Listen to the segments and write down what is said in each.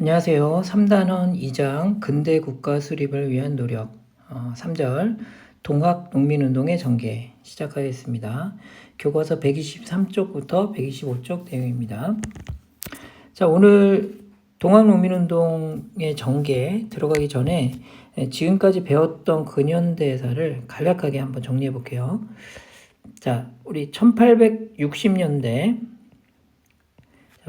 안녕하세요. 3단원 2장 근대 국가 수립을 위한 노력 3절 동학 농민운동의 전개 시작하겠습니다. 교과서 123쪽부터 125쪽 내용입니다. 자, 오늘 동학 농민운동의 전개 들어가기 전에 지금까지 배웠던 근현대사를 간략하게 한번 정리해 볼게요. 자, 우리 1860년대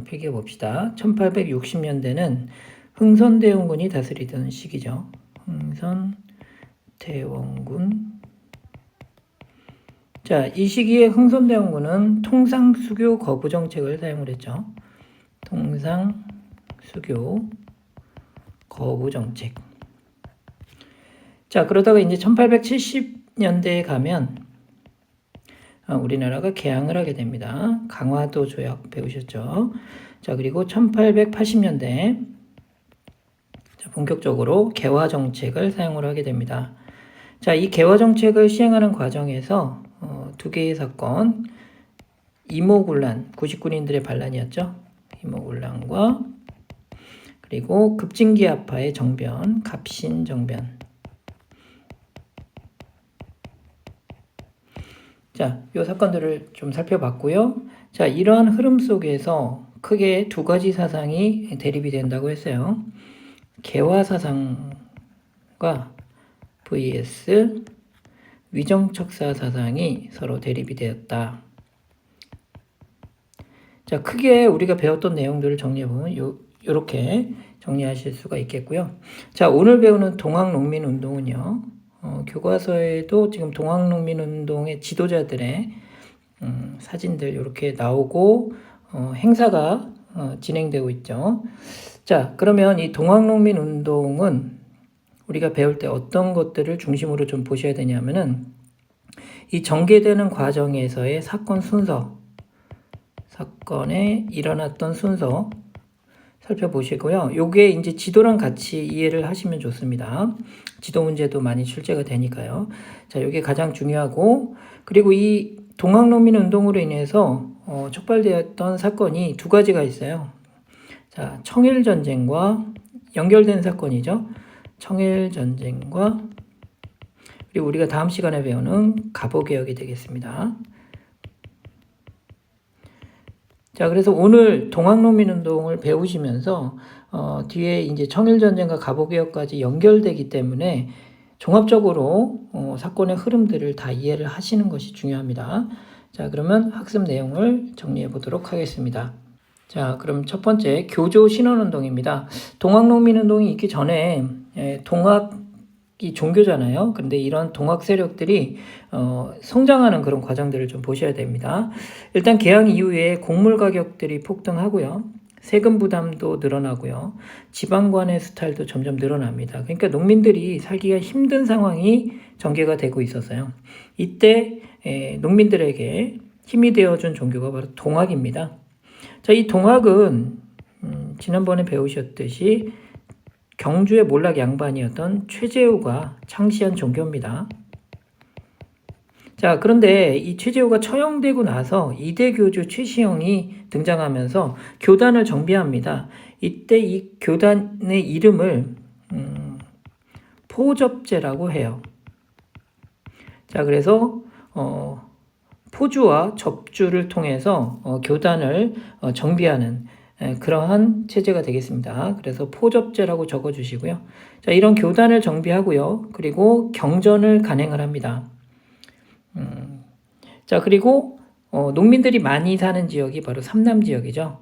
필기해 봅시다. 1860년대는 흥선대원군이 다스리던 시기죠. 흥선대원군. 자, 이 시기에 흥선대원군은 통상수교 거부 정책을 사용을 했죠. 통상수교 거부 정책. 자, 그러다가 이제 1870년대에 가면 우리나라가 개항을 하게 됩니다. 강화도 조약 배우셨죠? 자, 그리고 1880년대 본격적으로 개화 정책을 사용을 하게 됩니다. 자, 이 개화 정책을 시행하는 과정에서 두 개의 사건, 이모군란, 구식군인들의 반란이었죠. 이모군란과 그리고 급진기아파의 정변, 갑신정변. 자, 이 사건들을 좀 살펴봤고요. 자, 이러한 흐름 속에서 크게 두 가지 사상이 대립이 된다고 했어요. 개화 사상과 vs 위정척사 사상이 서로 대립이 되었다. 자, 크게 우리가 배웠던 내용들을 정리해보면 요렇게 정리하실 수가 있겠고요. 자, 오늘 배우는 동학농민운동은요. 교과서에도 지금 동학농민운동의 지도자들의 사진들 이렇게 나오고 행사가 진행되고 있죠. 자, 그러면 이 동학농민운동은 우리가 배울 때 어떤 것들을 중심으로 좀 보셔야 되냐면은 이 전개되는 과정에서의 사건 순서, 사건에 일어났던 순서 살펴보시고요. 요게 이제 지도랑 같이 이해를 하시면 좋습니다. 지도 문제도 많이 출제가 되니까요. 자, 요게 가장 중요하고, 그리고 이 동학농민 운동으로 인해서 촉발되었던 사건이 두 가지가 있어요. 자, 청일전쟁과 연결된 사건이죠. 청일전쟁과 그리고 우리가 다음 시간에 배우는 갑오개혁이 되겠습니다. 자, 그래서 오늘 동학농민운동을 배우시면서 뒤에 이제 청일전쟁과 갑오개혁까지 연결되기 때문에 종합적으로 사건의 흐름들을 다 이해를 하시는 것이 중요합니다. 자, 그러면 학습 내용을 정리해 보도록 하겠습니다. 자, 그럼 첫 번째 교조 신원운동입니다. 동학농민운동이 있기 전에 동학이 종교잖아요. 그런데 이런 동학 세력들이 성장하는 그런 과정들을 좀 보셔야 됩니다. 일단 개항 이후에 곡물 가격들이 폭등하고요. 세금 부담도 늘어나고요. 지방관의 수탈도 점점 늘어납니다. 그러니까 농민들이 살기가 힘든 상황이 전개가 되고 있었어요. 이때 농민들에게 힘이 되어준 종교가 바로 동학입니다. 자, 이 동학은 지난번에 배우셨듯이 경주의 몰락 양반이었던 최재우가 창시한 종교입니다. 자, 그런데 이 최재우가 처형되고 나서 이대교주 최시영이 등장하면서 교단을 정비합니다. 이때 이 교단의 이름을 포접제라고 해요. 자, 그래서 포주와 접주를 통해서 교단을 정비하는 그러한 체제가 되겠습니다. 그래서 포접제라고 적어주시고요. 자, 이런 교단을 정비하고요. 그리고 경전을 간행을 합니다. 자, 그리고 농민들이 많이 사는 지역이 바로 삼남 지역이죠.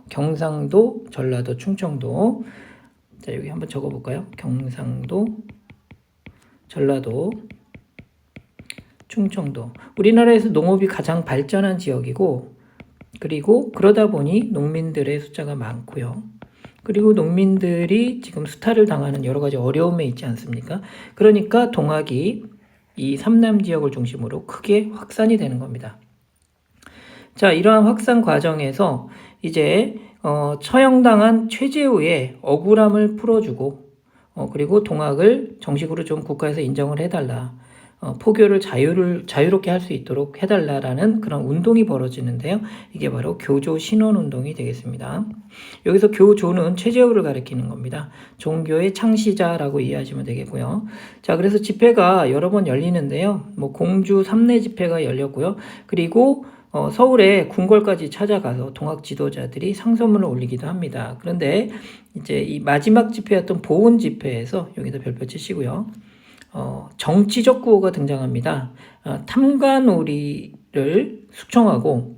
경상도, 전라도, 충청도. 자, 여기 한번 적어볼까요? 경상도, 전라도, 충청도. 우리나라에서 농업이 가장 발전한 지역이고, 그리고 그러다 보니 농민들의 숫자가 많고요. 그리고 농민들이 지금 수탈을 당하는 여러 가지 어려움에 있지 않습니까? 그러니까 동학이 이 삼남 지역을 중심으로 크게 확산이 되는 겁니다. 자, 이러한 확산 과정에서 이제 처형당한 최재우의 억울함을 풀어주고 그리고 동학을 정식으로 좀 국가에서 인정을 해달라. 포교를 자유롭게 할 수 있도록 해달라라는 그런 운동이 벌어지는데요. 이게 바로 교조 신원운동이 되겠습니다. 여기서 교조는 최재우를 가리키는 겁니다. 종교의 창시자라고 이해하시면 되겠고요. 자, 그래서 집회가 여러 번 열리는데요. 뭐 공주 삼례 집회가 열렸고요. 그리고 서울의 궁궐까지 찾아가서 동학 지도자들이 상소문을 올리기도 합니다. 그런데 이제 이 마지막 집회였던 보훈 집회에서 여기다 별표 치시고요. 정치적 구호가 등장합니다. 탐관오리를 숙청하고,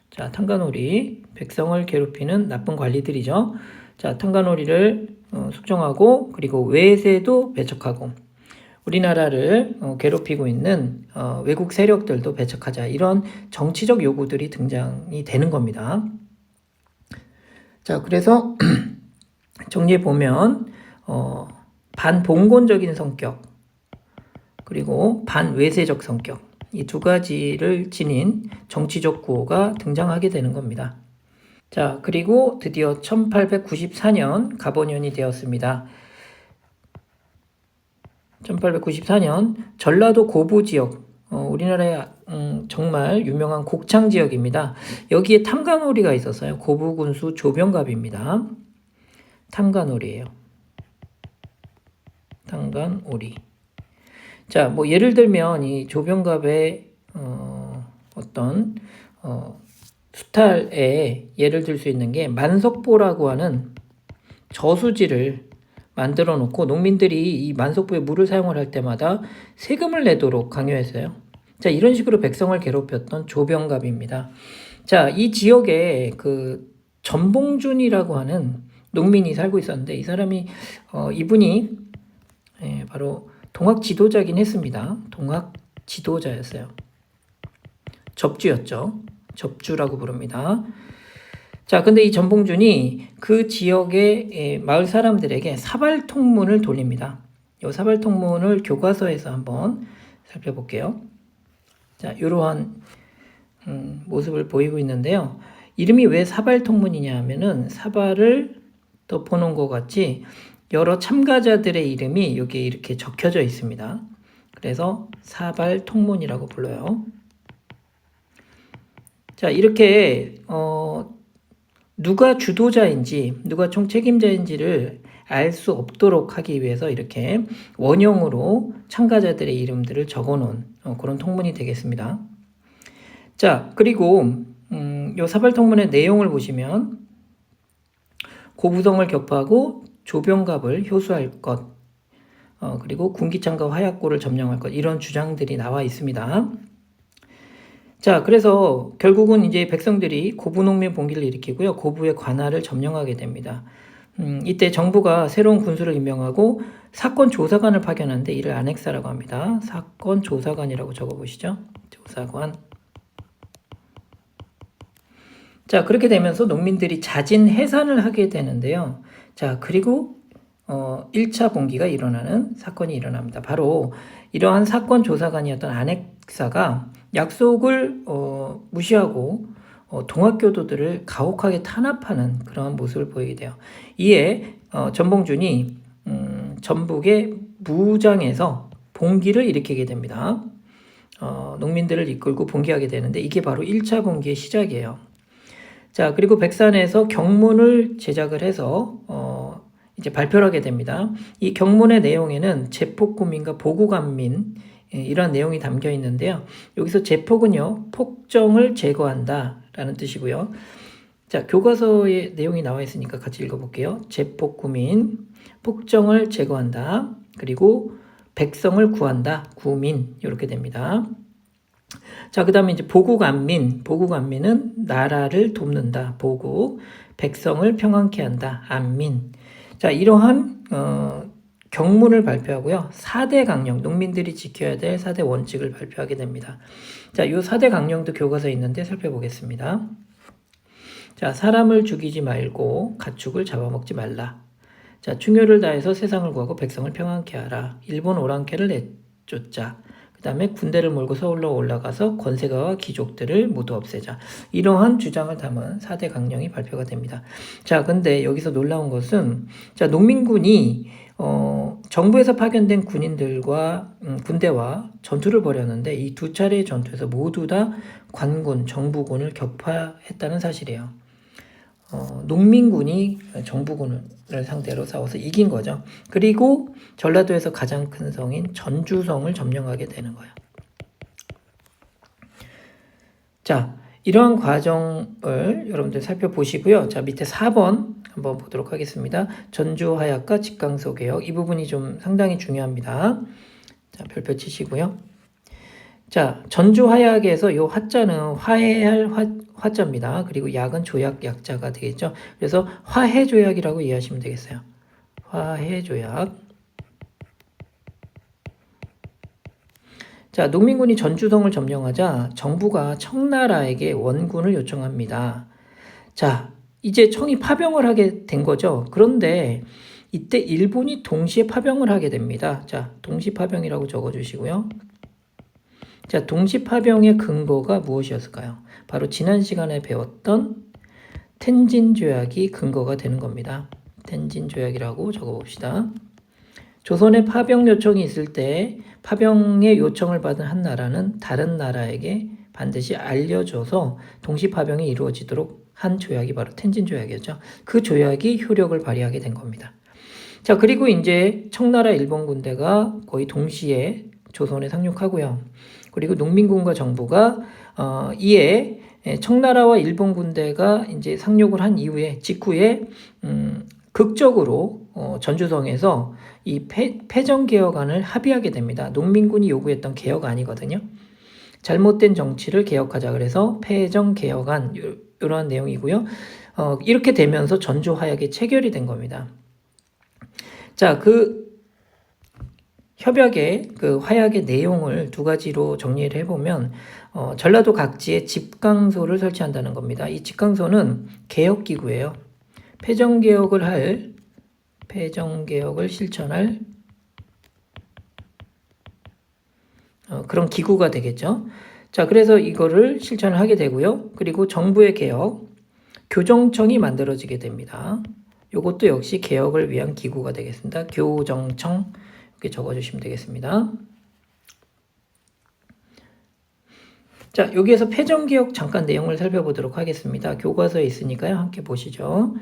자, 탐관오리, 백성을 괴롭히는 나쁜 관리들이죠. 자, 탐관오리를 숙청하고, 그리고 외세도 배척하고, 우리나라를 괴롭히고 있는 외국 세력들도 배척하자. 이런 정치적 요구들이 등장이 되는 겁니다. 자, 그래서 정리해 보면 반봉건적인 성격 그리고 반외세적 성격 이 두 가지를 지닌 정치적 구호가 등장하게 되는 겁니다. 자, 그리고 드디어 1894년 갑원년이 되었습니다. 1894년 전라도 고부 지역, 우리나라의 정말 유명한 곡창 지역입니다. 여기에 탐관오리가 있었어요. 고부군수 조병갑입니다. 탐관오리예요. 탐관오리. 자, 뭐 예를 들면 이 조병갑의 어떤 수탈에 예를 들 수 있는 게 만석보라고 하는 저수지를 만들어 놓고 농민들이 이 만석부에 물을 사용을 할 때마다 세금을 내도록 강요했어요. 자, 이런 식으로 백성을 괴롭혔던 조병갑입니다. 자, 이 지역에 그 전봉준이라고 하는 농민이 살고 있었는데 이 사람이 이분이 바로 동학 지도자긴 했습니다. 동학 지도자였어요. 접주였죠. 접주라고 부릅니다. 자, 근데 이 전봉준이 그 지역의 마을 사람들에게 사발통문을 돌립니다. 이 사발통문을 교과서에서 한번 살펴볼게요. 자, 이러한 모습을 보이고 있는데요. 이름이 왜 사발통문이냐 하면은 사발을 덮어놓은 것 같이 여러 참가자들의 이름이 여기에 이렇게 적혀져 있습니다. 그래서 사발통문이라고 불러요. 자, 이렇게 누가 주도자인지 누가 총책임자인지를 알 수 없도록 하기 위해서 이렇게 원형으로 참가자들의 이름들을 적어놓은 그런 통문이 되겠습니다. 자, 그리고 이 사발통문의 내용을 보시면 고부성을 격파하고 조병갑을 효수할 것, 그리고 군기창과 화약고를 점령할 것, 이런 주장들이 나와 있습니다. 자, 그래서 결국은 이제 백성들이 고부농민 봉기를 일으키고요. 고부의 관할을 점령하게 됩니다. 이때 정부가 새로운 군수를 임명하고 사건 조사관을 파견하는데 이를 안핵사라고 합니다. 사건 조사관이라고 적어보시죠. 조사관. 자, 그렇게 되면서 농민들이 자진 해산을 하게 되는데요. 자, 그리고 1차 봉기가 일어나는 사건이 일어납니다. 바로 이러한 사건 조사관이었던 안핵사가 약속을 무시하고 동학교도들을 가혹하게 탄압하는 그런 모습을 보이게 돼요. 이에 전봉준이 전북의 무장에서 봉기를 일으키게 됩니다. 농민들을 이끌고 봉기하게 되는데 이게 바로 1차 봉기의 시작이에요. 자, 그리고 백산에서 경문을 제작을 해서 이제 발표를 하게 됩니다. 이 경문의 내용에는 제폭군민과 보국안민 이런 내용이 담겨 있는데요. 여기서 제폭은요, 폭정을 제거한다 라는 뜻이고요. 자, 교과서에 내용이 나와 있으니까 같이 읽어볼게요. 제폭구민, 폭정을 제거한다. 그리고 백성을 구한다. 구민, 이렇게 됩니다. 자, 그 다음에 이제 보국안민, 보국안민은 나라를 돕는다. 보국, 백성을 평안케 한다. 안민. 자, 이러한 경문을 발표하고요. 4대 강령, 농민들이 지켜야 될 4대 원칙을 발표하게 됩니다. 자, 이 4대 강령도 교과서에 있는데 살펴보겠습니다. 자, 사람을 죽이지 말고 가축을 잡아먹지 말라. 자, 충효를 다해서 세상을 구하고 백성을 평안케 하라. 일본 오랑캐를 내쫓자. 그 다음에 군대를 몰고 서울로 올라가서 권세가와 귀족들을 모두 없애자. 이러한 주장을 담은 4대 강령이 발표가 됩니다. 자, 근데 여기서 놀라운 것은 자, 농민군이 정부에서 파견된 군인들과 군대와 전투를 벌였는데 이 두 차례의 전투에서 모두 다 관군, 정부군을 격파했다는 사실이에요. 농민군이 정부군을 상대로 싸워서 이긴 거죠. 그리고 전라도에서 가장 큰 성인 전주성을 점령하게 되는 거예요. 자, 이러한 과정을 여러분들 살펴보시고요. 자, 밑에 4번 한번 보도록 하겠습니다. 전주 하약과 직강소 개혁, 이 부분이 좀 상당히 중요합니다. 자, 별표 치시고요. 자, 전주 하약에서 이 화자는 화해할 화자입니다. 그리고 약은 조약 약자가 되겠죠. 그래서 화해 조약이라고 이해하시면 되겠어요. 화해 조약. 자, 농민군이 전주성을 점령하자 정부가 청나라에게 원군을 요청합니다. 자, 이제 청이 파병을 하게 된 거죠. 그런데 이때 일본이 동시에 파병을 하게 됩니다. 자, 동시 파병이라고 적어주시고요. 자, 동시 파병의 근거가 무엇이었을까요? 바로 지난 시간에 배웠던 텐진 조약이 근거가 되는 겁니다. 텐진 조약이라고 적어봅시다. 조선에 파병 요청이 있을 때 파병의 요청을 받은 한 나라는 다른 나라에게 반드시 알려줘서 동시 파병이 이루어지도록 한 조약이 바로 텐진 조약이었죠. 그 조약이 효력을 발휘하게 된 겁니다. 자, 그리고 이제 청나라 일본 군대가 거의 동시에 조선에 상륙하고요. 그리고 농민군과 정부가 이에 청나라와 일본 군대가 이제 상륙을 한 이후에 직후에 극적으로 전주성에서 이 패정 개혁안을 합의하게 됩니다. 농민군이 요구했던 개혁안이거든요. 잘못된 정치를 개혁하자 그래서 패정 개혁안 이러한 내용이고요. 이렇게 되면서 전주 화약이 체결이 된 겁니다. 자, 그 협약의 그 화약의 내용을 두 가지로 정리를 해보면 전라도 각지에 집강소를 설치한다는 겁니다. 이 집강소는 개혁기구예요. 패정개혁을 실천할 그런 기구가 되겠죠. 자, 그래서 이거를 실천을 하게 되고요. 그리고 정부의 개혁, 교정청이 만들어지게 됩니다. 이것도 역시 개혁을 위한 기구가 되겠습니다. 교정청 이렇게 적어주시면 되겠습니다. 자, 여기에서 패정개혁 잠깐 내용을 살펴보도록 하겠습니다. 교과서에 있으니까요. 함께 보시죠.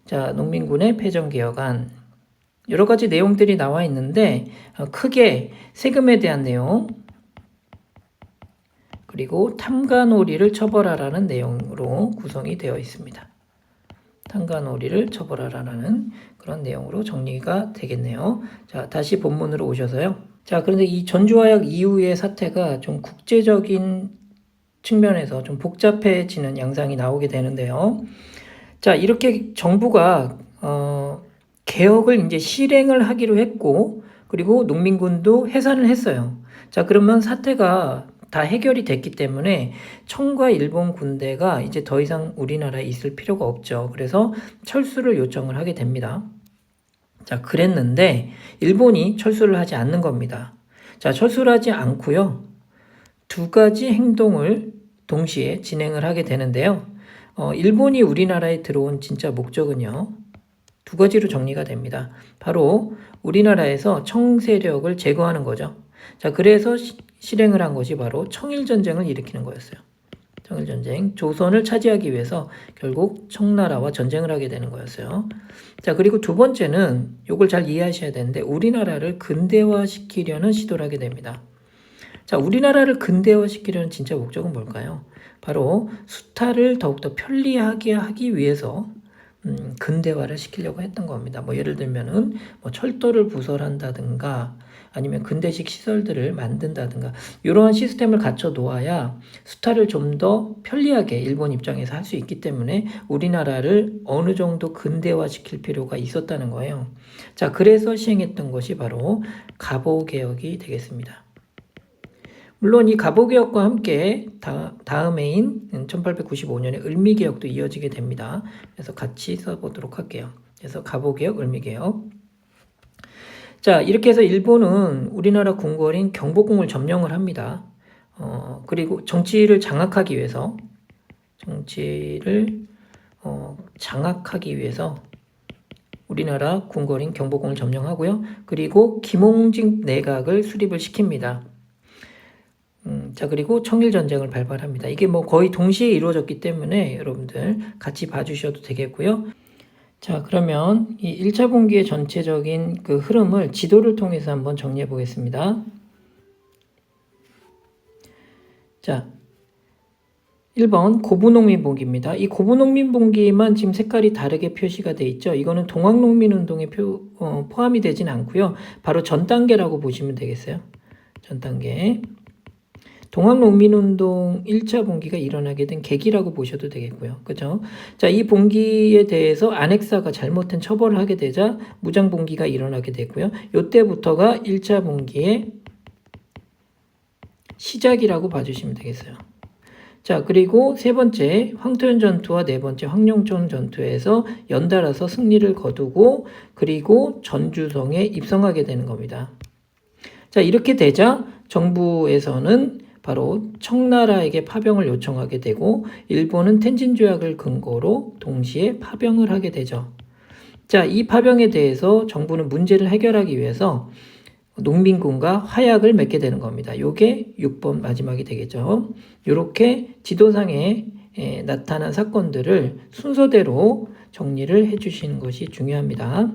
자, 농민군의 패정개혁안. 여러 가지 내용들이 나와 있는데 크게 세금에 대한 내용 그리고 탐관오리를 처벌하라는 내용으로 구성이 되어 있습니다. 탐관오리를 처벌하라는 그런 내용으로 정리가 되겠네요. 자, 다시 본문으로 오셔서요. 자, 그런데 이 전주화약 이후의 사태가 좀 국제적인 측면에서 좀 복잡해지는 양상이 나오게 되는데요. 자, 이렇게 정부가 개혁을 이제 실행을 하기로 했고, 그리고 농민군도 해산을 했어요. 자, 그러면 사태가 다 해결이 됐기 때문에 청과 일본 군대가 이제 더 이상 우리나라에 있을 필요가 없죠. 그래서 철수를 요청을 하게 됩니다. 자, 그랬는데 일본이 철수를 하지 않는 겁니다. 자, 철수를 하지 않고요. 두 가지 행동을 동시에 진행을 하게 되는데요. 일본이 우리나라에 들어온 진짜 목적은요. 두 가지로 정리가 됩니다. 바로 우리나라에서 청 세력을 제거하는 거죠. 자, 그래서 실행을 한 것이 바로 청일전쟁을 일으키는 거였어요. 청일전쟁, 조선을 차지하기 위해서 결국 청나라와 전쟁을 하게 되는 거였어요. 자, 그리고 두 번째는 이걸 잘 이해하셔야 되는데 우리나라를 근대화시키려는 시도를 하게 됩니다. 자, 우리나라를 근대화시키려는 진짜 목적은 뭘까요? 바로 수탈을 더욱더 편리하게 하기 위해서 근대화를 시키려고 했던 겁니다. 뭐 예를 들면은 뭐 철도를 부설한다든가 아니면 근대식 시설들을 만든다든가 이러한 시스템을 갖춰 놓아야 수탈을 좀 더 편리하게 일본 입장에서 할 수 있기 때문에 우리나라를 어느 정도 근대화시킬 필요가 있었다는 거예요. 자, 그래서 시행했던 것이 바로 갑오개혁이 되겠습니다. 물론 이 갑오개혁과 함께 다음 해인 1895년에 을미개혁도 이어지게 됩니다. 그래서 같이 써보도록 할게요. 그래서 갑오개혁, 을미개혁. 자, 이렇게 해서 일본은 우리나라 궁궐인 경복궁을 점령을 합니다. 그리고 정치를 장악하기 위해서 우리나라 궁궐인 경복궁을 점령하고요. 그리고 김홍직 내각을 수립을 시킵니다. 자, 그리고 청일전쟁을 발발합니다. 이게 뭐 거의 동시에 이루어졌기 때문에 여러분들 같이 봐주셔도 되겠고요. 자, 그러면 이 1차 분기의 전체적인 그 흐름을 지도를 통해서 한번 정리해 보겠습니다. 자, 1번 고부농민봉기입니다. 이 고부농민봉기만 지금 색깔이 다르게 표시가 돼 있죠. 이거는 동학농민운동에 포함이 되진 않고요. 바로 전 단계라고 보시면 되겠어요. 전 단계. 동학농민운동 1차 봉기가 일어나게 된 계기라고 보셔도 되겠고요. 그죠? 자, 이 봉기에 대해서 안핵사가 잘못된 처벌을 하게 되자 무장봉기가 일어나게 되고요. 이때부터가 1차 봉기의 시작이라고 봐주시면 되겠어요. 자, 그리고 세 번째 황토현 전투와 네 번째 황룡천 전투에서 연달아서 승리를 거두고 그리고 전주성에 입성하게 되는 겁니다. 자, 이렇게 되자 정부에서는 바로 청나라에게 파병을 요청하게 되고 일본은 텐진 조약을 근거로 동시에 파병을 하게 되죠. 자, 이 파병에 대해서 정부는 문제를 해결하기 위해서 농민군과 화약을 맺게 되는 겁니다. 요게 6번 마지막이 되겠죠. 이렇게 지도상에 나타난 사건들을 순서대로 정리를 해주시는 것이 중요합니다.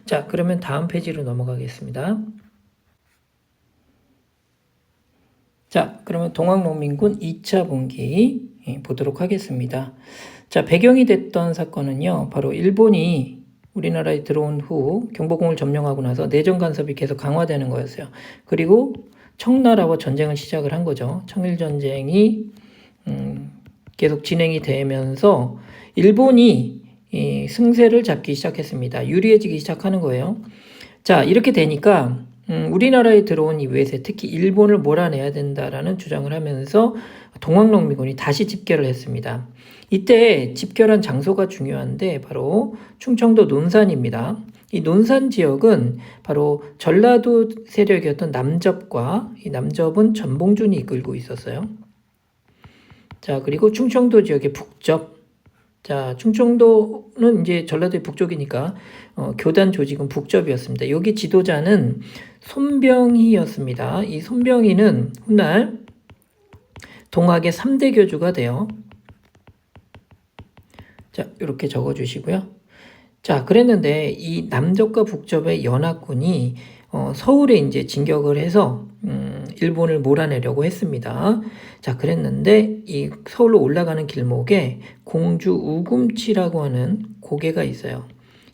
자, 그러면 다음 페이지로 넘어가겠습니다. 자, 그러면 동학농민군 2차 분기 보도록 하겠습니다. 자, 배경이 됐던 사건은요, 바로 일본이 우리나라에 들어온 후 경복궁을 점령하고 나서 내정 간섭이 계속 강화되는 거였어요. 그리고 청나라와 전쟁을 시작을 한 거죠. 청일전쟁이 계속 진행이 되면서 일본이 승세를 잡기 시작했습니다. 유리해지기 시작하는 거예요. 자, 이렇게 되니까 우리나라에 들어온 이 외세, 특히 일본을 몰아내야 된다라는 주장을 하면서 동학농민군이 다시 집결을 했습니다. 이때 집결한 장소가 중요한데 바로 충청도 논산입니다. 이 논산 지역은 바로 전라도 세력이었던 남접과 이 남접은 전봉준이 이끌고 있었어요. 자, 그리고 충청도 지역의 북접. 자, 충청도는 이제 전라도의 북쪽이니까 교단 조직은 북접이었습니다. 여기 지도자는 손병희였습니다. 이 손병희는 훗날 동학의 3대 교주가 돼요. 자, 이렇게 적어주시고요. 자, 그랬는데 이 남접과 북접의 연합군이 서울에 이제 진격을 해서 일본을 몰아내려고 했습니다. 자, 그랬는데 이 서울로 올라가는 길목에 공주 우금치라고 하는 고개가 있어요.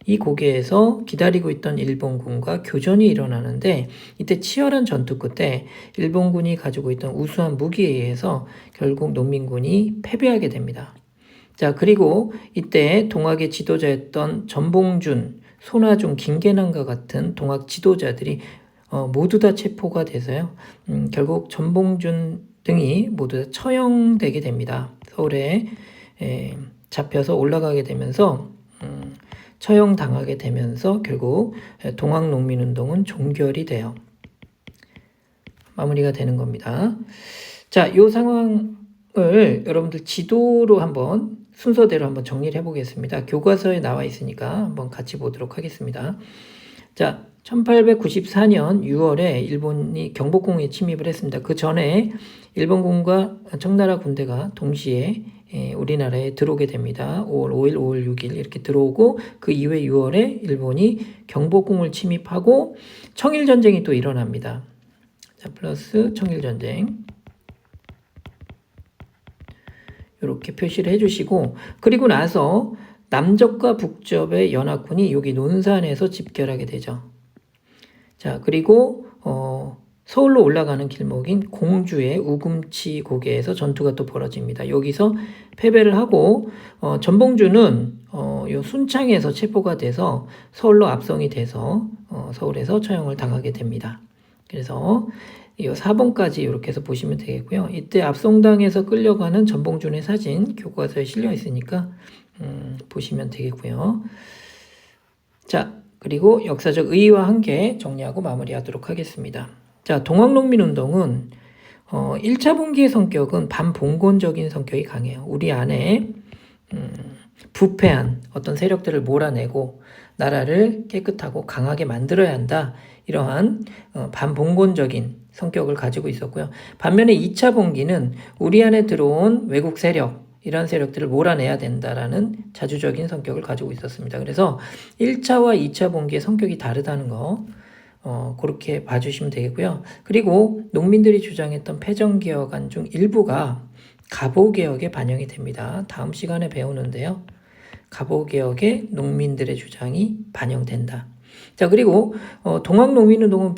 이 고개에서 기다리고 있던 일본군과 교전이 일어나는데 이때 치열한 전투 끝에 일본군이 가지고 있던 우수한 무기에 의해서 결국 농민군이 패배하게 됩니다. 자, 그리고 이때 동학의 지도자였던 전봉준, 손아중, 김계남과 같은 동학 지도자들이 모두 다 체포가 돼서요. 결국 전봉준 등이 모두 다 처형되게 됩니다. 서울에 잡혀서 올라가게 되면서 처형당하게 되면서 결국 동학농민운동은 종결이 돼요. 마무리가 되는 겁니다. 자, 이 상황을 여러분들 지도로 한번 순서대로 한번 정리를 해보겠습니다. 교과서에 나와 있으니까 한번 같이 보도록 하겠습니다. 자, 1894년 6월에 일본이 경복궁에 침입을 했습니다. 그 전에 일본군과 청나라 군대가 동시에 우리나라에 들어오게 됩니다. 5월 5일, 5월 6일 이렇게 들어오고 그 이후에 6월에 일본이 경복궁을 침입하고 청일전쟁이 또 일어납니다. 자, 플러스 청일전쟁. 이렇게 표시를 해주시고 그리고 나서 남접과 북접의 연합군이 여기 논산에서 집결하게 되죠. 자, 그리고 서울로 올라가는 길목인 공주의 우금치 고개에서 전투가 또 벌어집니다. 여기서 패배를 하고 전봉주는 요 순창에서 체포가 돼서 서울로 압송이 돼서 서울에서 처형을 당하게 됩니다. 그래서 이 4번까지 이렇게 해서 보시면 되겠고요. 이때 압송당에서 끌려가는 전봉준의 사진 교과서에 실려 있으니까 보시면 되겠고요. 자, 그리고 역사적 의의와 한계 정리하고 마무리하도록 하겠습니다. 자, 동학농민운동은 1차 분기의 성격은 반봉건적인 성격이 강해요. 우리 안에 부패한 어떤 세력들을 몰아내고 나라를 깨끗하고 강하게 만들어야 한다. 이러한 반봉건적인 성격을 가지고 있었고요. 반면에 2차 봉기는 우리 안에 들어온 외국 세력, 이런 세력들을 몰아내야 된다라는 자주적인 성격을 가지고 있었습니다. 그래서 1차와 2차 봉기의 성격이 다르다는 거 그렇게 봐주시면 되겠고요. 그리고 농민들이 주장했던 패전개혁안 중 일부가 갑오개혁에 반영이 됩니다. 다음 시간에 배우는데요. 갑오개혁에 농민들의 주장이 반영된다. 자, 그리고 동학농민운동은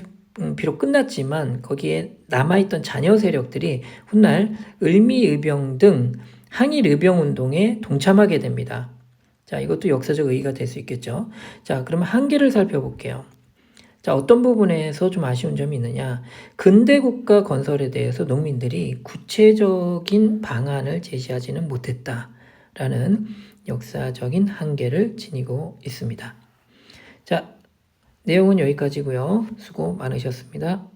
비록 끝났지만 거기에 남아있던 잔여 세력들이 훗날 을미의병 등 항일의병운동에 동참하게 됩니다. 자, 이것도 역사적 의의가 될 수 있겠죠. 자, 그러면 한계를 살펴볼게요. 자, 어떤 부분에서 좀 아쉬운 점이 있느냐. 근대 국가 건설에 대해서 농민들이 구체적인 방안을 제시하지는 못했다라는 역사적인 한계를 지니고 있습니다. 자, 내용은 여기까지고요. 수고 많으셨습니다.